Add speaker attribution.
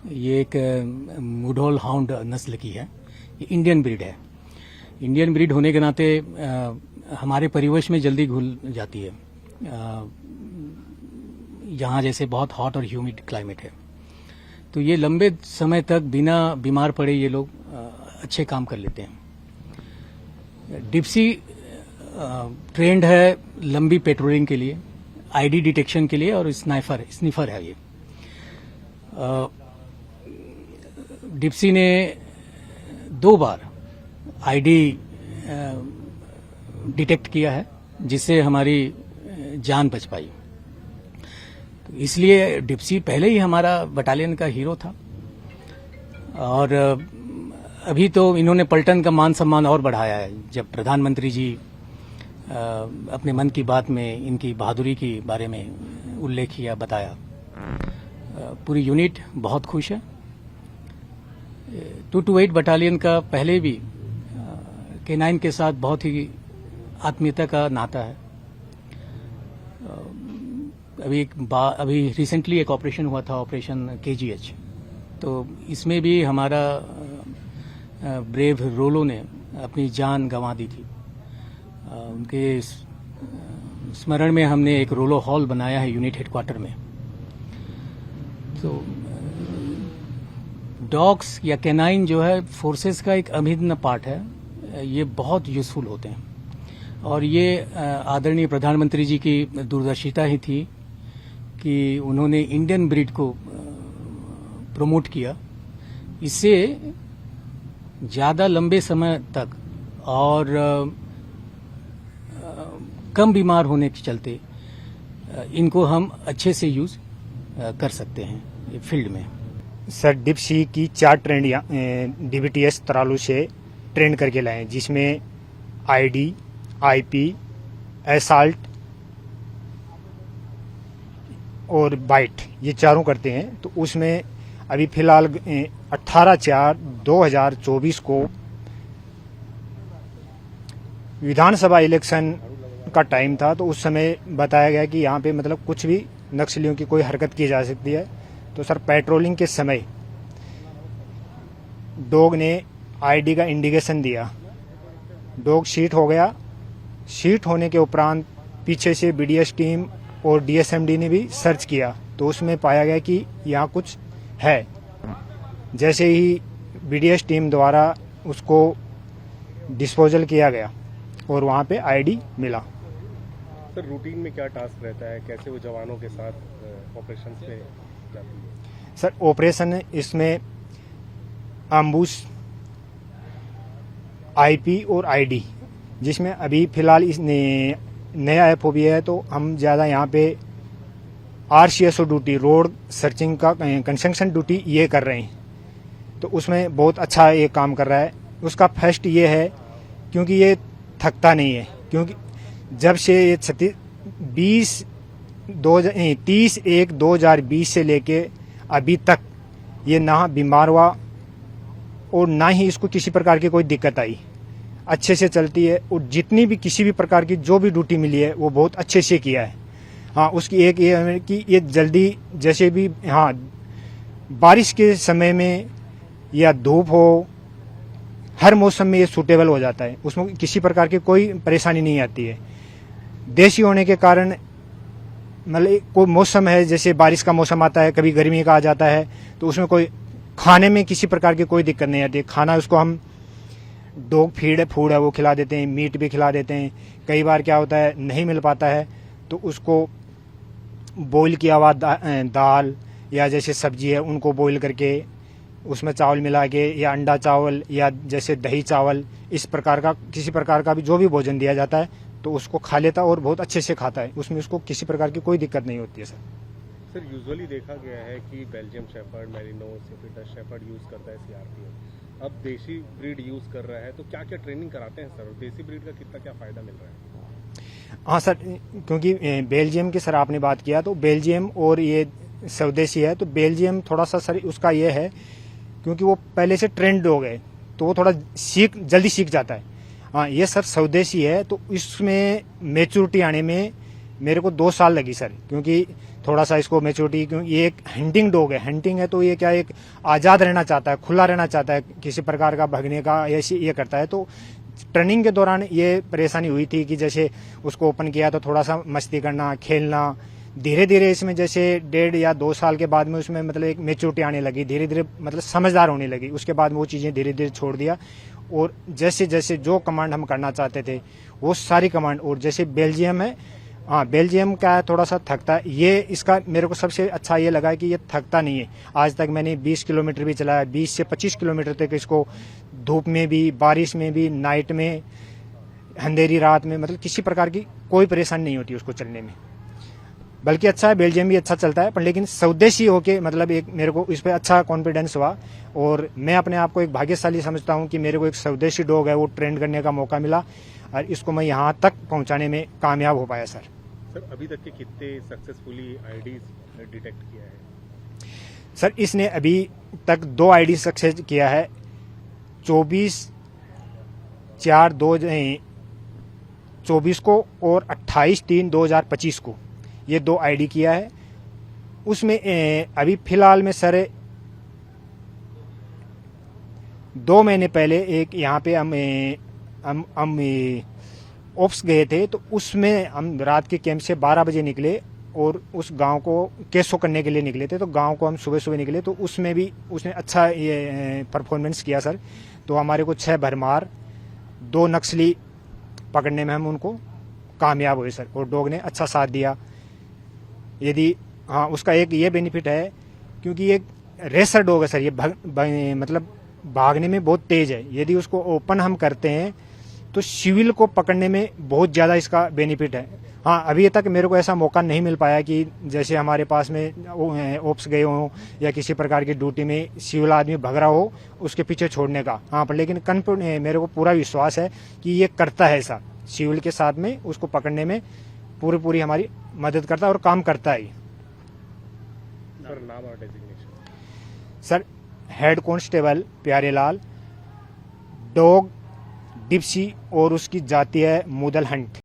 Speaker 1: ये एक मुढोल हाउंड नस्ल की है। ये इंडियन ब्रीड है। इंडियन ब्रीड होने के नाते हमारे परिवेश में जल्दी घुल जाती है। यहाँ जैसे बहुत हॉट और ह्यूमिड क्लाइमेट है, तो ये लंबे समय तक बिना बीमार पड़े ये लोग अच्छे काम कर लेते हैं। डिप्सी ट्रेंड है लंबी पेट्रोलिंग के लिए, आईडी डिटेक्शन के लिए, और स्निफर है ये। डिप्सी ने 2 बार आईडी डिटेक्ट किया है, जिससे हमारी जान बच पाई। तो इसलिए डिप्सी पहले ही हमारा बटालियन का हीरो था, और अभी तो इन्होंने पलटन का मान सम्मान और बढ़ाया है। जब प्रधानमंत्री जी अपने मन की बात में इनकी बहादुरी के बारे में उल्लेख किया, बताया, पूरी यूनिट बहुत खुश है। 228 बटालियन का पहले भी K9 के साथ बहुत ही आत्मीयता का नाता है। अभी रिसेंटली एक ऑपरेशन हुआ था, ऑपरेशन KGH, तो इसमें भी हमारा ब्रेव रोलो ने अपनी जान गंवा दी थी। उनके स्मरण में हमने एक रोलो हॉल बनाया है यूनिट हेडक्वार्टर में। तो डॉग्स या K9 जो है फोर्सेस का एक अभिन्न पार्ट है। ये बहुत यूजफुल होते हैं, और ये आदरणीय प्रधानमंत्री जी की दूरदर्शिता ही थी कि उन्होंने इंडियन ब्रीड को प्रमोट किया। इससे ज़्यादा लंबे समय तक और कम बीमार होने के चलते इनको हम अच्छे से यूज कर सकते हैं फील्ड में।
Speaker 2: सर, डिप्सी की 4 ट्रेंड DBTS तरालू से ट्रेन करके लाए, जिसमें ID, IP, एसाल्ट और बाइट, ये चारों करते हैं। तो उसमें अभी फिलहाल 18/4/2024 को विधानसभा इलेक्शन का टाइम था, तो उस समय बताया गया कि यहाँ पे मतलब कुछ भी नक्सलियों की कोई हरकत की जा सकती है। तो सर, पेट्रोलिंग के समय डॉग ने ID का इंडिकेशन दिया, डॉग शीट हो गया। शीट होने के उपरांत पीछे से BDS टीम और DSMD ने भी सर्च किया, तो उसमें पाया गया कि यहाँ कुछ है। जैसे ही BDS टीम द्वारा उसको डिस्पोजल किया गया और वहाँ पे ID मिला।
Speaker 3: सर, रूटीन में क्या टास्क रहता है, कैसे वो जवानों के साथ ऑपरेशन पे जाती है?
Speaker 2: सर, ऑपरेशन इसमें एम्बुश, IP और ID, जिसमें अभी फिलहाल इस नया FOB है, तो हम ज़्यादा यहाँ पे RCSO ड्यूटी, रोड सर्चिंग का कंस्ट्रक्शन ड्यूटी ये कर रहे हैं। तो उसमें बहुत अच्छा ये काम कर रहा है। उसका फर्स्ट ये है क्योंकि ये थकता नहीं है, क्योंकि जब से ये 30/1/2020 से लेके अभी तक ये ना बीमार हुआ और ना ही इसको किसी प्रकार की कोई दिक्कत आई। अच्छे से चलती है, और जितनी भी किसी भी प्रकार की जो भी ड्यूटी मिली है वो बहुत अच्छे से किया है। हाँ, उसकी एक ये है कि ये जल्दी, जैसे भी, हाँ, बारिश के समय में या धूप हो, हर मौसम में ये सूटेबल हो जाता है। उसमें किसी प्रकार की कोई परेशानी नहीं आती है। देसी होने के कारण मतलब कोई मौसम है, जैसे बारिश का मौसम आता है, कभी गर्मी का आ जाता है, तो उसमें कोई खाने में किसी प्रकार की कोई दिक्कत नहीं आती है। खाना उसको हम डॉग फूड है वो खिला देते हैं, मीट भी खिला देते हैं। कई बार क्या होता है, नहीं मिल पाता है, तो उसको बॉईल किया हुआ दाल या जैसे सब्जी है उनको बॉईल करके उसमें चावल मिला के, या अंडा चावल, या जैसे दही चावल, इस प्रकार का किसी प्रकार का भी जो भी भोजन दिया जाता है तो उसको खा लेता है और बहुत अच्छे से खाता है। उसमें उसको किसी प्रकार की कोई दिक्कत नहीं होती है।
Speaker 3: सर, यूजुअली देखा गया है कि बेल्जियम शेफर्ड, मेरिनोस या फिर डच शेफर्ड यूज करता है CRPF। अब देसी ब्रीड यूज कर रहा है, तो क्या क्या ट्रेनिंग कराते हैं सर? देसी ब्रीड का कितना क्या फायदा मिल रहा है?
Speaker 2: हाँ सर, क्योंकि बेल्जियम की सर आपने बात किया, तो बेल्जियम और ये स्वदेशी है। तो बेल्जियम थोड़ा सा सर उसका ये है क्योंकि वो पहले से ट्रेंड हो गए, तो वो थोड़ा जल्दी सीख जाता है। हाँ, ये सर स्वदेशी है, तो इसमें मैच्योरिटी आने में मेरे को 2 साल लगी सर, क्योंकि थोड़ा सा इसको मैच्योरिटी, क्योंकि ये एक हंटिंग डॉग है। हंटिंग है तो ये क्या, एक आज़ाद रहना चाहता है, खुला रहना चाहता है, किसी प्रकार का भगने का ऐसी ये करता है। तो ट्रेनिंग के दौरान ये परेशानी हुई थी कि जैसे उसको ओपन किया तो थोड़ा सा मस्ती करना, खेलना, धीरे धीरे इसमें जैसे 1.5 या 2 साल के बाद में उसमें मतलब एक मैच्योरिटी आने लगी, धीरे धीरे मतलब समझदार होने लगी। उसके बाद वो चीज़ें धीरे धीरे छोड़ दिया, और जैसे जैसे जो कमांड हम करना चाहते थे वो सारी कमांड। और जैसे बेल्जियम है, हाँ बेल्जियम का है, थोड़ा सा थकता है। ये इसका मेरे को सबसे अच्छा ये लगा कि ये थकता नहीं है। आज तक मैंने 20 किलोमीटर भी चलाया, 20 से 25 किलोमीटर तक इसको धूप में भी, बारिश में भी, नाइट में, अंधेरी रात में, मतलब किसी प्रकार की कोई परेशानी नहीं होती उसको चलने में। बल्कि अच्छा है, बेल्जियम भी अच्छा चलता है, पर लेकिन स्वदेशी होके मतलब एक मेरे को इस पर अच्छा कॉन्फिडेंस हुआ। और मैं अपने आप को एक भाग्यशाली समझता हूँ कि मेरे को एक स्वदेशी डॉग है वो ट्रेन करने का मौका मिला, और इसको मैं यहाँ तक पहुँचाने में कामयाब हो पाया सर।
Speaker 3: सर अभी तक के कितने सक्सेसफुली आईडीज डिटेक्ट किया है?
Speaker 2: सर इसने अभी तक 2 आईडी सक्सेस किया है, 24/4/2024 को और 28/3/2025 को, ये 2 आईडी किया है। उसमें अभी फिलहाल में सर 2 महीने पहले एक यहाँ पे हम ऑप्स गए थे, तो उसमें हम रात के कैंप से 12 बजे निकले और उस गांव को कैसो करने के लिए निकले थे। तो गांव को हम सुबह सुबह निकले, तो उसमें भी उसने अच्छा ये परफॉर्मेंस किया सर। तो हमारे को 6 भरमार, 2 नक्सली पकड़ने में हम उनको कामयाब हुए सर, और डॉग ने अच्छा साथ दिया। यदि हाँ, उसका एक ये बेनिफिट है क्योंकि ये रेसर डॉग है सर, ये मतलब भागने में बहुत तेज है। यदि उसको ओपन हम करते हैं तो सिविल को पकड़ने में बहुत ज़्यादा इसका बेनिफिट है। हाँ, अभी तक मेरे को ऐसा मौका नहीं मिल पाया कि जैसे हमारे पास में ओप्स गए हों या किसी प्रकार की ड्यूटी में सिविल आदमी भग रहा हो उसके पीछे छोड़ने का। हाँ, पर लेकिन मेरे को पूरा विश्वास है कि ये करता है ऐसा, सिविल के साथ में उसको पकड़ने में पूरी हमारी मदद करता है और काम करता है।
Speaker 3: सर नाम और designation?
Speaker 2: Sir head constable Pyarelal, dog Dipsy, और उसकी जाति है मूदल हंट।